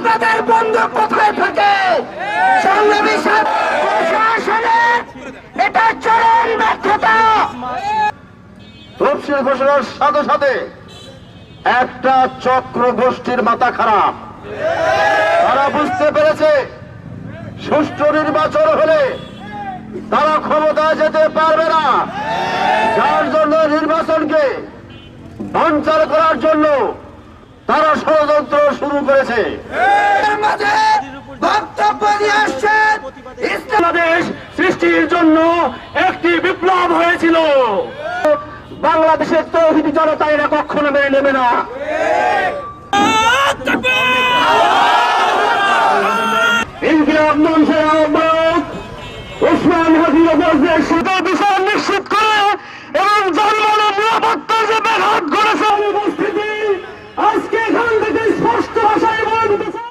আপনাদের বন্দুক কোথায় থাকে? সংগ্রামী প্রশাসনের এটা চরম ব্যর্থতা। তফসিল ঘোষণার সাথে সাথে একটা চক্র গোষ্ঠীর মাথা খারাপ। তারা বুঝতে পেরেছে সুষ্ঠু নির্বাচন হলে তারা ক্ষমতায় যেতে পারবে না, যার জন্য নির্বাচনকে বানচাল করার জন্য তারা ষড়যন্ত্র শুরু করেছে। বক্তব্য দিয়ে আসছেন বাংলাদেশ সৃষ্টির জন্য একটি বিপ্লব হয়েছিল। বাংলাদেশের তৌহিদি জনতা এরা কখনো মেনে নেবে না। ইনকিলাব মঞ্চের আহ্বায়ক ওসমান হাদির